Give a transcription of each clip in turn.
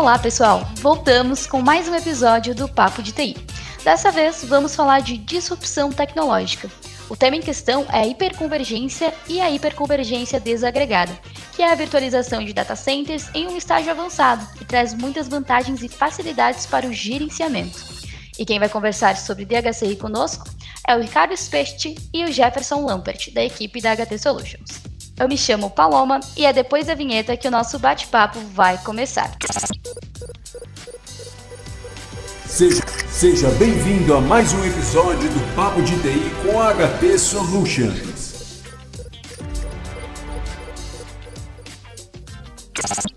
Olá, pessoal! Voltamos com mais um episódio do Papo de TI. Dessa vez, vamos falar de disrupção tecnológica. O tema em questão é a hiperconvergência e a hiperconvergência desagregada, que é a virtualização de data centers em um estágio avançado e traz muitas vantagens e facilidades para o gerenciamento. E quem vai conversar sobre DHCI conosco é o Ricardo Specht e o Jefferson Lampert, da equipe da HT Solutions. Eu me chamo Paloma e é depois da vinheta que o nosso bate-papo vai começar. Seja bem-vindo a mais um episódio do Papo de TI com a HT Solutions.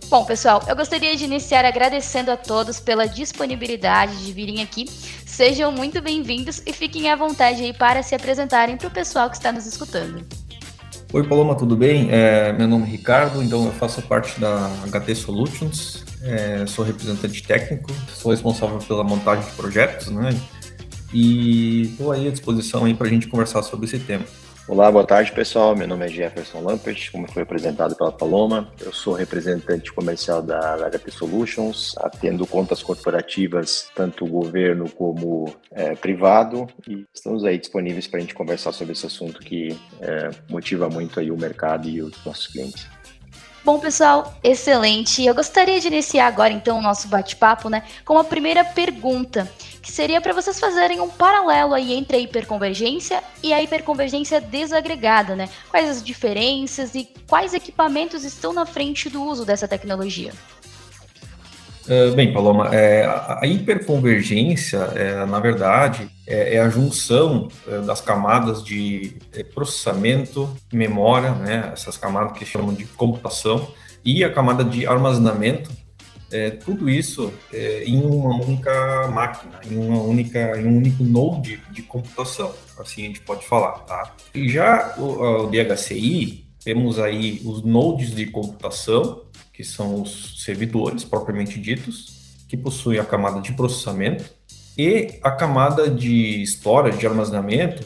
Bom, pessoal, eu gostaria de iniciar agradecendo a todos pela disponibilidade de virem aqui. Sejam muito bem-vindos e fiquem à vontade aí para se apresentarem para o pessoal que está nos escutando. Oi, Paloma, tudo bem? Meu nome é Ricardo, então eu faço parte da HT Solutions, sou representante técnico, sou responsável pela montagem de projetos, né? E estou aí à disposição aí para a gente conversar sobre esse tema. Olá, boa tarde, pessoal. Meu nome é Jefferson Lampert, como foi apresentado pela Paloma. Eu sou representante comercial da HT Solutions, atendo contas corporativas, tanto governo como privado, e estamos aí disponíveis para a gente conversar sobre esse assunto que motiva muito aí o mercado e os nossos clientes. Bom, pessoal, excelente. Eu gostaria de iniciar agora, então, o nosso bate-papo, né, com a primeira pergunta, que seria para vocês fazerem um paralelo aí entre a hiperconvergência e a hiperconvergência desagregada, né? Quais as diferenças e quais equipamentos estão na frente do uso dessa tecnologia? Bem, Paloma, a hiperconvergência, na verdade, é a junção das camadas de processamento, memória, né, essas camadas que chamam de computação, e a camada de armazenamento, tudo isso em uma única máquina, em um único node de computação, assim a gente pode falar, tá? E já o DHCI, temos aí os nodes de computação, que são os servidores propriamente ditos, que possuem a camada de processamento, e a camada de storage, de armazenamento,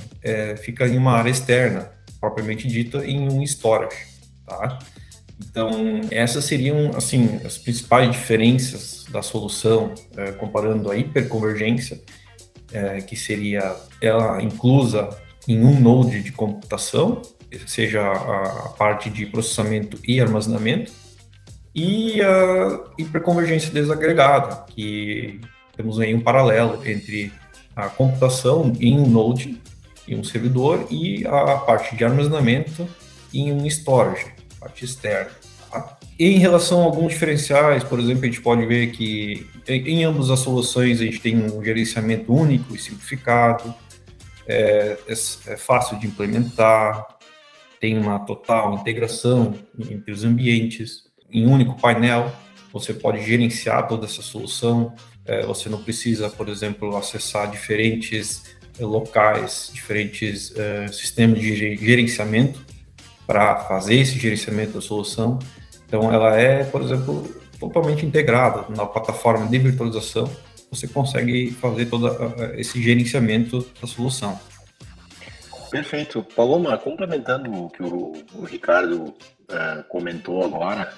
fica em uma área externa, propriamente dita em um storage, tá? Então, essas seriam, assim, as principais diferenças da solução, comparando a hiperconvergência, que seria ela inclusa em um node de computação, seja a parte de processamento e armazenamento, e a hiperconvergência desagregada, que temos aí um paralelo entre a computação em um node, em um servidor, e a parte de armazenamento em um storage, parte externa. Tá? E em relação a alguns diferenciais, por exemplo, a gente pode ver que em ambas as soluções a gente tem um gerenciamento único e simplificado, é fácil de implementar, tem uma total integração entre os ambientes. Em um único painel, você pode gerenciar toda essa solução, você não precisa, por exemplo, acessar diferentes locais, diferentes sistemas de gerenciamento para fazer esse gerenciamento da solução. Então, ela é, por exemplo, totalmente integrada na plataforma de virtualização, você consegue fazer todo esse gerenciamento da solução. Perfeito. Paloma, complementando o que o Ricardo comentou agora,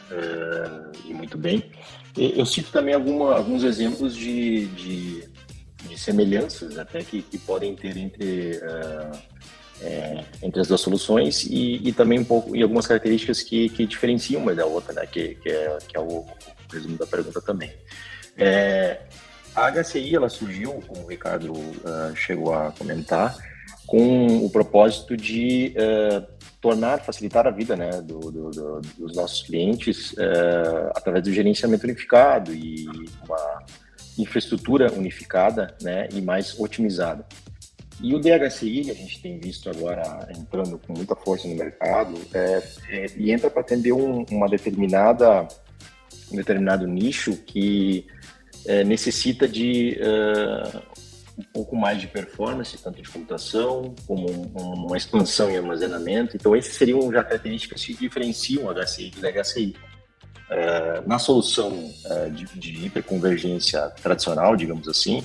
e muito bem, eu cito também alguns exemplos de semelhanças até que podem ter entre as duas soluções e também um pouco e algumas características que diferenciam uma da outra, né? Que é o resumo da pergunta também. A HCI ela surgiu, como o Ricardo chegou a comentar, com o propósito de facilitar a vida, né, dos nossos clientes através do gerenciamento unificado e uma infraestrutura unificada, né, e mais otimizada. E o DHCI, a gente tem visto agora entrando com muita força no mercado, e entra para atender um determinado nicho que necessita de um pouco mais de performance, tanto de computação como uma expansão em armazenamento. Então, essas seriam já características que diferenciam o HCI do DHCI. Na solução de hiperconvergência tradicional, digamos assim,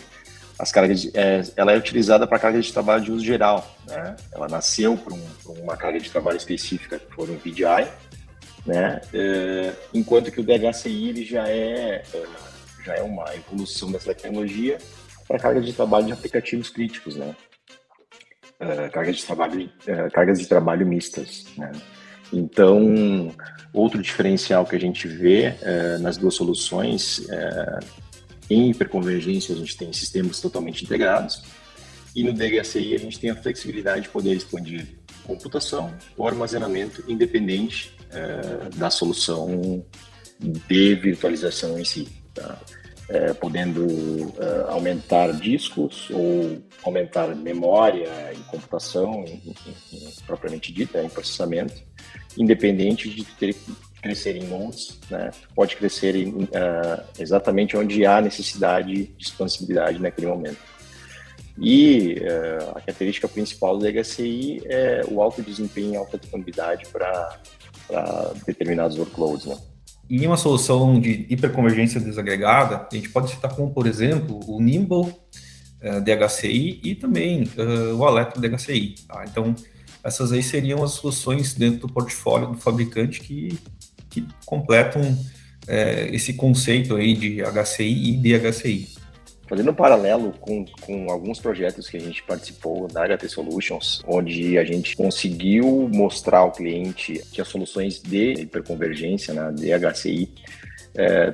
ela é utilizada para carga de trabalho de uso geral, né? Ela nasceu para uma carga de trabalho específica, que for um VDI, né? Enquanto que o DHCI ele já é uma evolução dessa tecnologia para carga de trabalho de aplicativos críticos, né? Cargas de trabalho mistas, né? Então, outro diferencial que a gente vê nas duas soluções, em hiperconvergência a gente tem sistemas totalmente integrados, e no DHCI a gente tem a flexibilidade de poder expandir computação ou armazenamento independente da solução de virtualização em si, tá? Podendo aumentar discos ou aumentar memória e computação propriamente dita, em processamento, independente de crescer em nodes, né? Pode crescer exatamente onde há necessidade de expansibilidade naquele momento. E a característica principal do DHCI é o alto desempenho e alta disponibilidade para determinados workloads, né? E uma solução de hiperconvergência desagregada, a gente pode citar como, por exemplo, o Nimble DHCI e também o Allegro DHCI. Tá? Então, essas aí seriam as soluções dentro do portfólio do fabricante que completam esse conceito aí de HCI e DHCI. Fazendo um paralelo com alguns projetos que a gente participou da HT Solutions, onde a gente conseguiu mostrar ao cliente que as soluções de hiperconvergência, né, de HCI,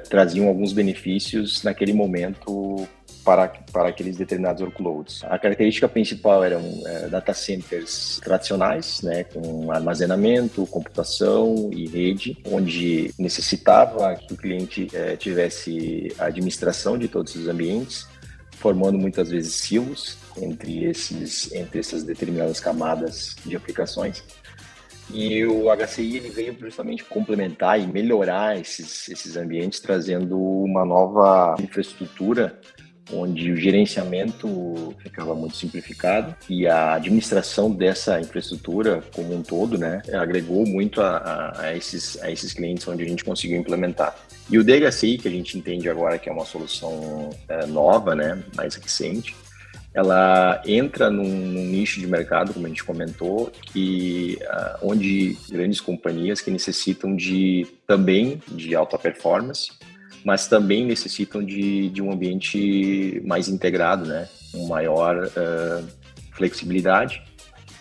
traziam alguns benefícios naquele momento para aqueles determinados workloads. A característica principal eram data centers tradicionais, né, com armazenamento, computação e rede, onde necessitava que o cliente tivesse a administração de todos os ambientes, formando muitas vezes silos entre essas determinadas camadas de aplicações. E o HCI ele veio justamente complementar e melhorar esses ambientes, trazendo uma nova infraestrutura onde o gerenciamento ficava muito simplificado e a administração dessa infraestrutura como um todo, né, agregou muito a esses clientes onde a gente conseguiu implementar. E o DHCI, que a gente entende agora que é uma solução nova, né, mais recente, ela entra num nicho de mercado, como a gente comentou, onde grandes companhias que necessitam também de alta performance, mas também necessitam de um ambiente mais integrado, né? Com maior flexibilidade,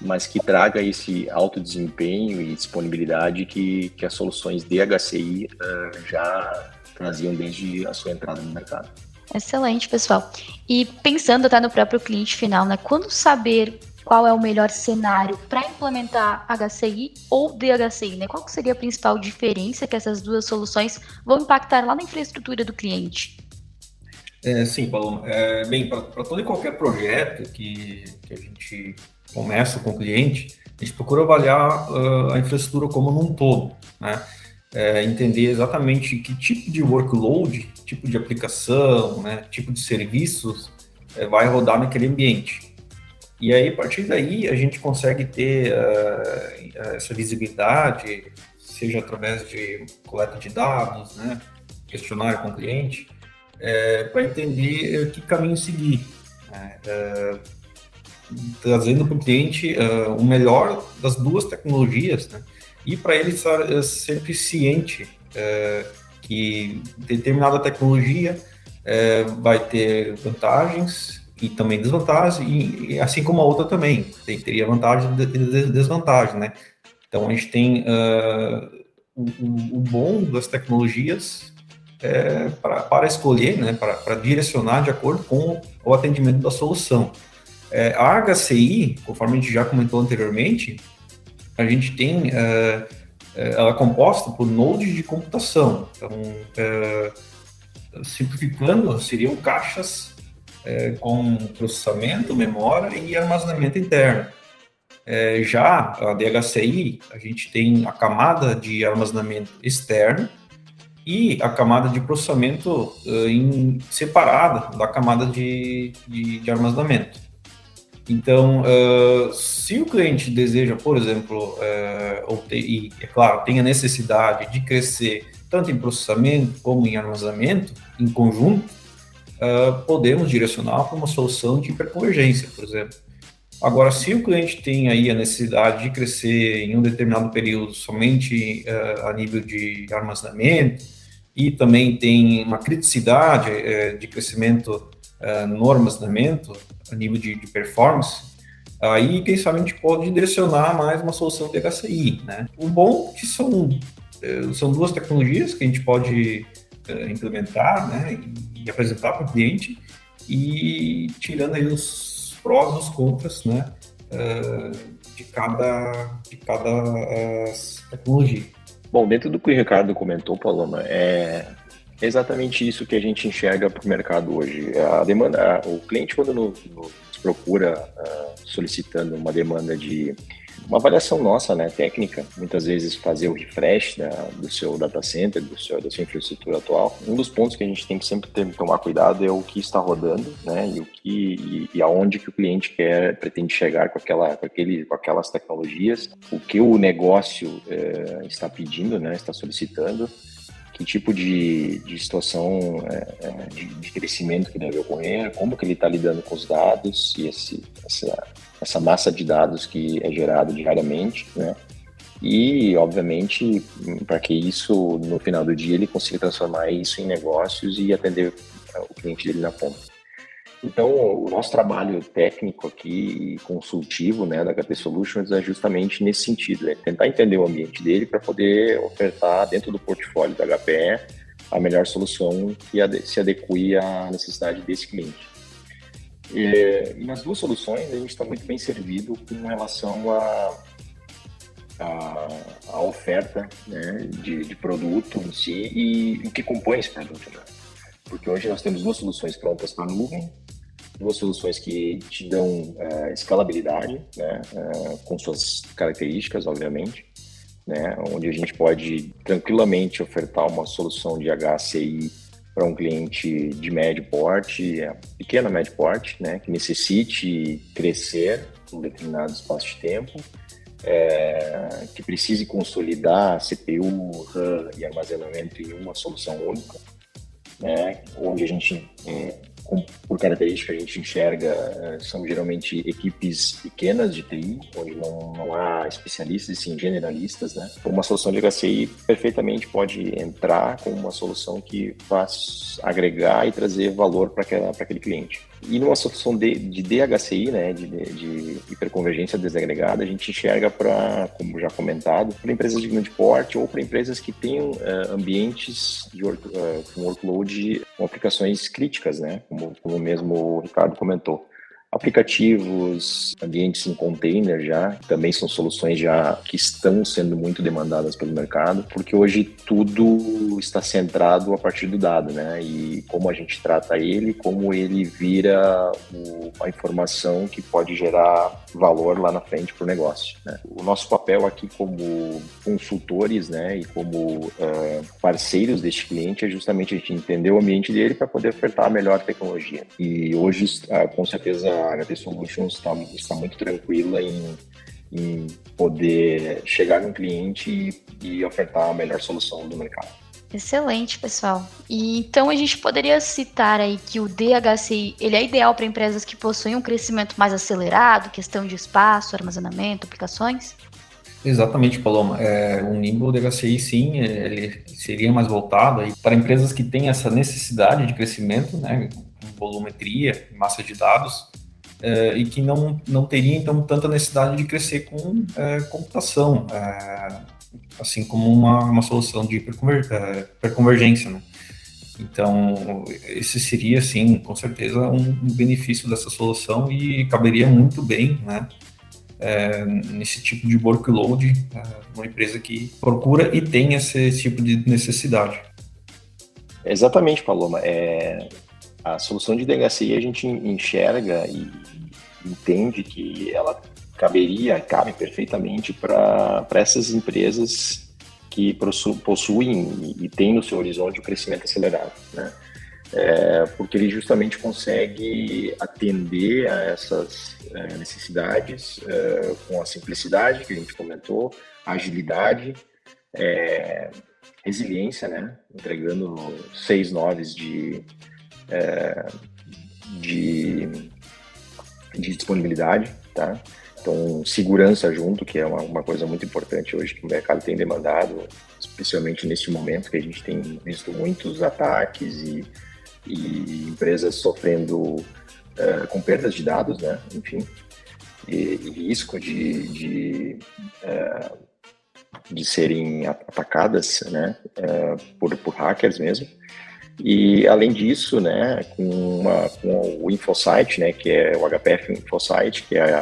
mas que traga esse alto desempenho e disponibilidade que as soluções DHCI já traziam desde a sua entrada no mercado. Excelente, pessoal. E pensando até no próprio cliente final, né? Quando saber qual é o melhor cenário para implementar HCI ou DHCI, né? Qual que seria a principal diferença que essas duas soluções vão impactar lá na infraestrutura do cliente? Sim, Paloma. Bem, para todo e qualquer projeto que a gente começa com o cliente, a gente procura avaliar a infraestrutura como num todo, né? Entender exatamente que tipo de workload, tipo de aplicação, né, tipo de serviços vai rodar naquele ambiente. E aí, a partir daí, a gente consegue ter essa visibilidade, seja através de coleta de dados, né, questionário com o cliente, para entender que caminho seguir, né, trazendo para o cliente o melhor das duas tecnologias, né, e para ele estar sempre ciente que determinada tecnologia vai ter vantagens e também desvantagens, e assim como a outra também, teria vantagens e desvantagens, né? Então, a gente tem o bom das tecnologias para escolher, né? Para direcionar de acordo com o atendimento da solução. A HCI, conforme a gente já comentou anteriormente, a gente tem, ela é composta por nodes de computação. Então, simplificando, seriam caixas com processamento, memória e armazenamento interno. Já a DHCI, a gente tem a camada de armazenamento externo e a camada de processamento separada da camada de armazenamento. Então, se o cliente deseja, por exemplo, e, é claro, tem a necessidade de crescer tanto em processamento como em armazenamento, em conjunto, podemos direcionar para uma solução de hiperconvergência, por exemplo. Agora, se o cliente tem aí a necessidade de crescer em um determinado período somente a nível de armazenamento e também tem uma criticidade de crescimento no armazenamento, a nível de performance, aí, quem sabe, a gente pode direcionar mais uma solução de HCI, né? O bom é que são duas tecnologias que a gente pode implementar, né, e apresentar para o cliente, e tirando aí os prós e os contras, né, de cada tecnologia. Bom, dentro do que o Ricardo comentou, Paloma, é exatamente isso que a gente enxerga para o mercado hoje. A demanda, o cliente, quando nos procura solicitando uma demanda de uma avaliação nossa, né, técnica, muitas vezes fazer o refresh do seu data center, da sua infraestrutura atual. Um dos pontos que a gente tem que sempre tomar cuidado é o que está rodando, né, e aonde que o cliente pretende chegar com aquelas tecnologias, o que o negócio está pedindo, né, está solicitando, que tipo de situação de crescimento que deve ocorrer, como que ele está lidando com os dados e essa massa de dados que é gerado diariamente, né? E, obviamente, para que isso, no final do dia, ele consiga transformar isso em negócios e atender o cliente dele na ponta. Então, o nosso trabalho técnico aqui, consultivo, né, da HP Solutions, é justamente nesse sentido, é tentar entender o ambiente dele para poder ofertar dentro do portfólio da HPE a melhor solução que se adeque à necessidade desse cliente. E nas duas soluções, a gente está muito bem servido com relação à oferta, né, de produto em si e o que compõe esse produto, né? Porque hoje nós temos duas soluções prontas para a nuvem, duas soluções que te dão escalabilidade, né, com suas características, obviamente, né, onde a gente pode tranquilamente ofertar uma solução de HCI para um cliente de médio porte, pequeno médio porte, né, que necessite crescer em determinado espaço de tempo, que precise consolidar CPU, RAM e armazenamento em uma solução única, né, onde a gente, por característica, a gente enxerga, são geralmente equipes pequenas de TI, onde não há especialistas e sim generalistas, né? Uma solução de HCI perfeitamente pode entrar como uma solução que faz agregar e trazer valor para aquele cliente. E numa solução de DHCI, né, de hiperconvergência desagregada, a gente enxerga como já comentado, para empresas de grande porte ou para empresas que tenham ambientes com workload com aplicações críticas, né, como mesmo o Ricardo comentou. Aplicativos, ambientes em container já, também são soluções já que estão sendo muito demandadas pelo mercado, porque hoje tudo está centrado a partir do dado, né? E como a gente trata ele, como ele vira a informação que pode gerar valor lá na frente para o negócio, né? O nosso papel aqui como consultores, né, e como parceiros deste cliente é justamente a gente entender o ambiente dele para poder ofertar a melhor tecnologia. E hoje, com certeza, a HP Solutions está muito tranquila em poder chegar num cliente e ofertar a melhor solução do mercado. Excelente, pessoal. E então a gente poderia citar aí que o DHCI ele é ideal para empresas que possuem um crescimento mais acelerado, questão de espaço, armazenamento, aplicações? Exatamente, Paloma. O Nimble DHCI, sim, ele seria mais voltado aí para empresas que têm essa necessidade de crescimento, né, com volumetria, massa de dados, e que não teria, então, tanta necessidade de crescer com computação, assim como uma solução de hiperconvergência, né? Então, esse seria, sim, com certeza, um benefício dessa solução e caberia muito bem, né, nesse tipo de workload, uma empresa que procura e tem esse tipo de necessidade. Exatamente, Paloma. A solução de DHCI a gente enxerga e entende que ela cabe perfeitamente para essas empresas que possuem e têm no seu horizonte o crescimento acelerado, né? Porque ele justamente consegue atender a essas necessidades com a simplicidade que a gente comentou, a agilidade, resiliência, né? Entregando 6 noves de disponibilidade, tá? Então, segurança junto, que é uma coisa muito importante hoje que o mercado tem demandado, especialmente neste momento que a gente tem visto muitos ataques e empresas sofrendo com perdas de dados, né? Enfim, e risco de serem atacadas, né? Por hackers mesmo. E além disso, né, com o InfoSight, né, que é o HPF InfoSight, que é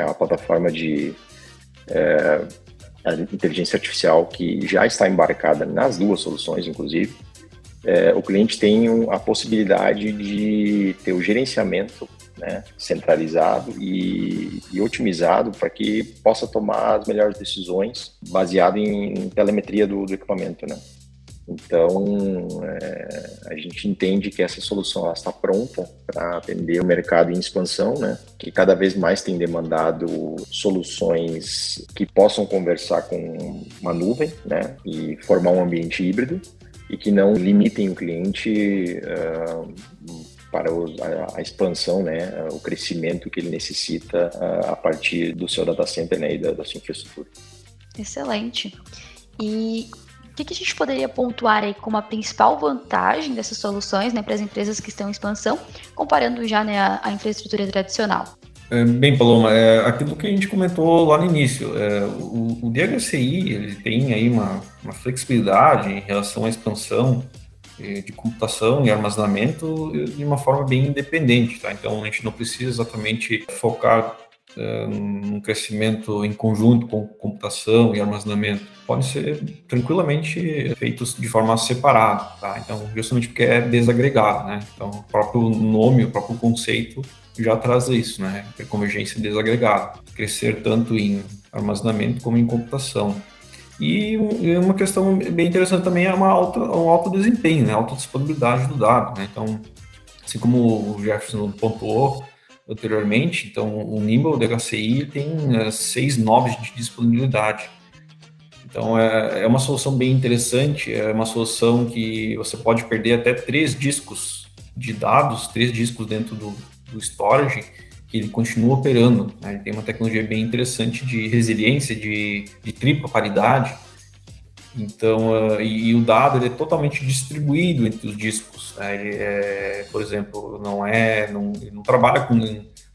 a plataforma de a inteligência artificial que já está embarcada nas duas soluções, inclusive, o cliente tem a possibilidade de ter o gerenciamento, né, centralizado e otimizado para que possa tomar as melhores decisões baseado em telemetria do equipamento, né? Então, a gente entende que essa solução está pronta para atender o mercado em expansão, né? Que cada vez mais tem demandado soluções que possam conversar com uma nuvem, né? E formar um ambiente híbrido e que não limitem o cliente para a expansão, né? O crescimento que ele necessita a partir do seu data center, né? E da sua infraestrutura. Excelente. E o que a gente poderia pontuar aí como a principal vantagem dessas soluções, né, para as empresas que estão em expansão, comparando já, né, a infraestrutura tradicional? Bem, Paloma, aquilo que a gente comentou lá no início, o DHCI ele tem aí uma flexibilidade em relação à expansão de computação e armazenamento de uma forma bem independente, tá? Então a gente não precisa exatamente focar um crescimento em conjunto com computação e armazenamento. Podem ser tranquilamente feitos de forma separada, tá? Então, justamente porque é desagregado, né? Então, o próprio nome, o próprio conceito já traz isso, né? Hiperconvergência desagregada. Crescer tanto em armazenamento como em computação. E uma questão bem interessante também é um alto desempenho, né? Alta disponibilidade do dado, né? Então, assim como o Jefferson pontuou anteriormente, então o Nimble DHCI tem 6 nobres de disponibilidade. Então é uma solução bem interessante, é uma solução que você pode perder até 3 discos de dados, 3 discos dentro do storage, que ele continua operando, né? Ele tem uma tecnologia bem interessante de resiliência, de tripla paridade. Então, e o dado ele é totalmente distribuído entre os discos, né? Ele por exemplo, não trabalha com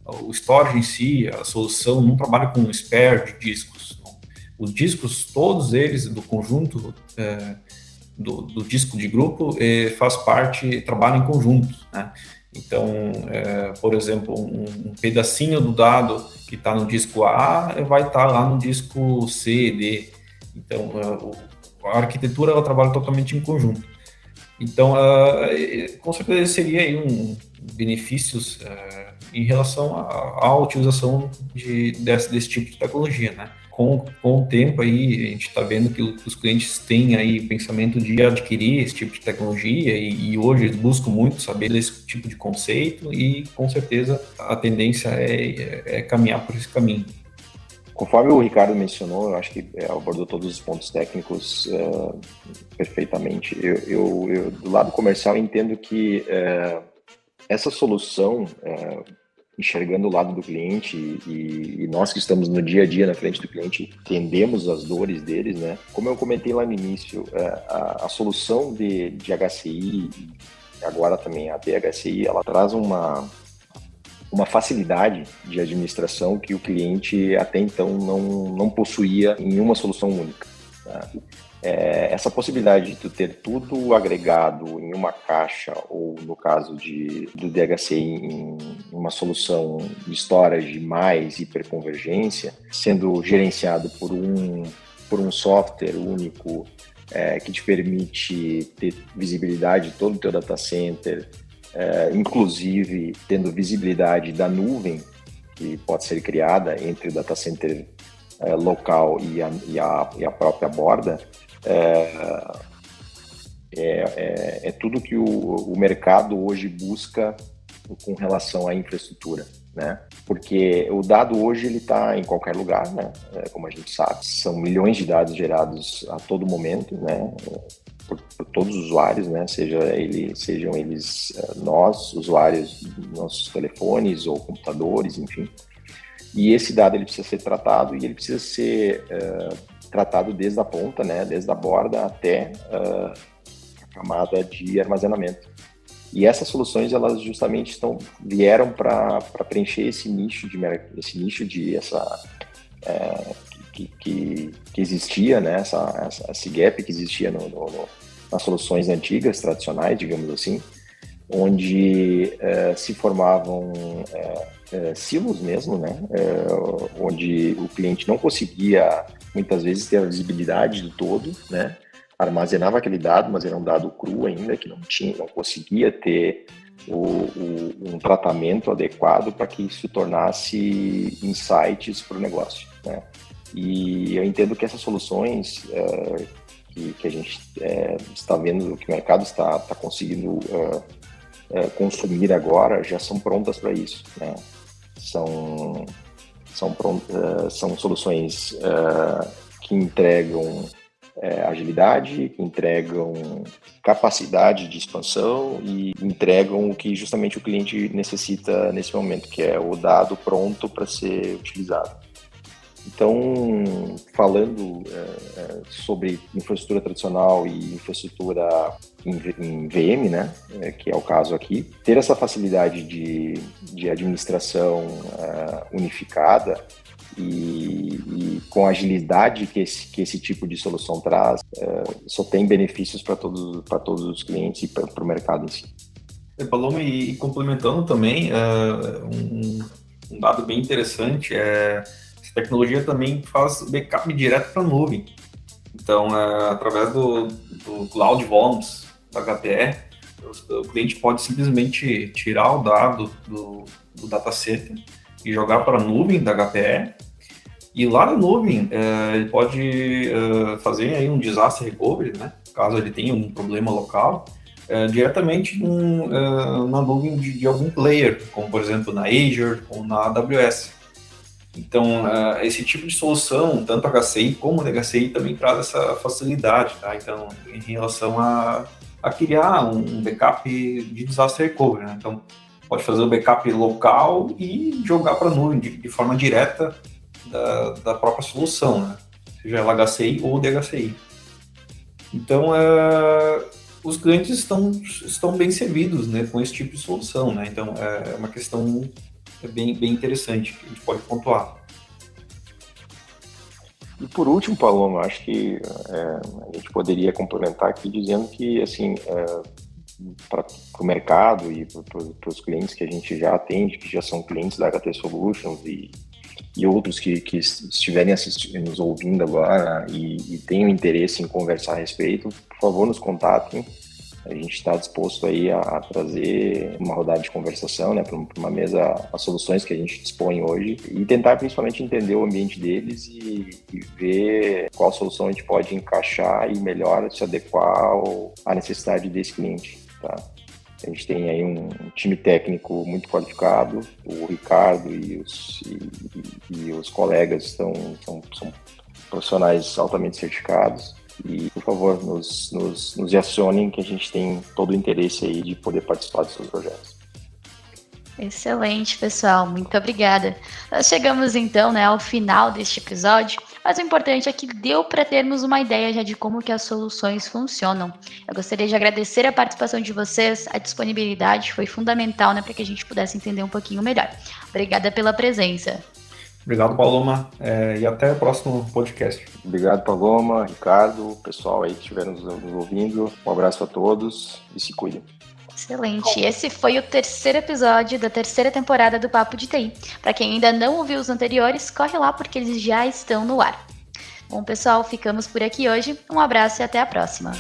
o storage em si, a solução não trabalha com um spare de discos. Não. Os discos, todos eles do conjunto do disco de grupo trabalham em conjunto, né? Então, por exemplo, um pedacinho do dado que está no disco A vai estar lá no disco C, D. Então, a arquitetura ela trabalha totalmente em conjunto. Então, com certeza seria aí benefícios em relação à utilização desse tipo de tecnologia, né? Com o tempo aí, a gente está vendo que os clientes têm aí o pensamento de adquirir esse tipo de tecnologia e hoje eles buscam muito saber desse tipo de conceito e, com certeza, a tendência é caminhar por esse caminho. Conforme o Ricardo mencionou, eu acho que abordou todos os pontos técnicos perfeitamente. Eu, do lado comercial, entendo que essa solução, enxergando o lado do cliente e nós que estamos no dia a dia na frente do cliente, entendemos as dores deles, né? Como eu comentei lá no início, a solução de HCI, agora também a DHCI, ela traz uma facilidade de administração que o cliente até então não possuía em uma solução única, tá? Essa possibilidade de tu ter tudo agregado em uma caixa, ou no caso do DHCI em uma solução de storage mais hiperconvergência, sendo gerenciado por um software único que te permite ter visibilidade de todo o teu data center, inclusive tendo visibilidade da nuvem que pode ser criada entre o data center local e a própria borda, é tudo que o mercado hoje busca com relação à infraestrutura, né? Porque o dado hoje ele está em qualquer lugar, né? Como a gente sabe, são milhões de dados gerados a todo momento, né? Por todos os usuários, né? Sejam eles nós, usuários dos nossos telefones ou computadores, enfim. E esse dado ele precisa ser tratado e ele precisa ser tratado desde a ponta, né, desde a borda até a camada de armazenamento. E essas soluções elas justamente vieram para preencher esse nicho que existia, né, esse gap que existia nas soluções antigas, tradicionais, digamos assim, onde se formavam silos mesmo, né, onde o cliente não conseguia, muitas vezes, ter a visibilidade do todo, né, armazenava aquele dado, mas era um dado cru ainda, que não conseguia ter um tratamento adequado para que isso se tornasse insights para o negócio, né. E eu entendo que essas soluções que a gente está vendo, que o mercado está conseguindo consumir agora, já são prontas para isso, né? São soluções que entregam agilidade, que entregam capacidade de expansão e entregam o que justamente o cliente necessita nesse momento, que é o dado pronto para ser utilizado. Então, falando sobre infraestrutura tradicional e infraestrutura em VM, né, que é o caso aqui, ter essa facilidade de administração unificada e com a agilidade que esse tipo de solução traz, só tem benefícios para todos os clientes e para o mercado em si. Paloma, e complementando também, um dado bem interessante essa tecnologia também faz backup direto para a nuvem. Então, através do Cloud Volumes da HPE, o cliente pode simplesmente tirar o dado do dataset e jogar para a nuvem da HPE. E lá na nuvem, ele pode fazer aí um disaster recovery, né? Caso ele tenha um problema local, diretamente na nuvem de algum player, como por exemplo na Azure ou na AWS. Então, esse tipo de solução, tanto HCI como DHCI, também traz essa facilidade, tá? Então, em relação a criar um backup de disaster recovery, né? Então, pode fazer o backup local e jogar para a nuvem de forma direta da própria solução, né? Seja ela HCI ou DHCI. Então, os clientes estão bem servidos, né, com esse tipo de solução, né? Então, é uma questão bem interessante que a gente pode pontuar. E por último, Paloma, acho que a gente poderia complementar aqui dizendo que, assim, para o mercado e para os clientes que a gente já atende, que já são clientes da HT Solutions e outros que estiverem nos ouvindo agora e tenham interesse em conversar a respeito, por favor, nos contatem. A gente está disposto aí a trazer uma rodada de conversação, né, para uma mesa, as soluções que a gente dispõe hoje e tentar principalmente entender o ambiente deles e ver qual solução a gente pode encaixar e melhor se adequar à necessidade desse cliente, tá? A gente tem aí um time técnico muito qualificado, o Ricardo e os colegas são profissionais altamente certificados. E, por favor, nos acionem, que a gente tem todo o interesse aí de poder participar dos seus projetos. Excelente, pessoal. Muito obrigada. Nós chegamos, então, ao final deste episódio, mas o importante é que deu para termos uma ideia já de como que as soluções funcionam. Eu gostaria de agradecer a participação de vocês, a disponibilidade foi fundamental, para que a gente pudesse entender um pouquinho melhor. Obrigada pela presença. Obrigado, Paloma, e até o próximo podcast. Obrigado, Paloma, Ricardo, pessoal aí que estiveram nos ouvindo. Um abraço a todos e se cuidem. Excelente. Esse foi o terceiro episódio da terceira temporada do Papo de TI. Para quem ainda não ouviu os anteriores, corre lá porque eles já estão no ar. Bom, pessoal, ficamos por aqui hoje. Um abraço e até a próxima.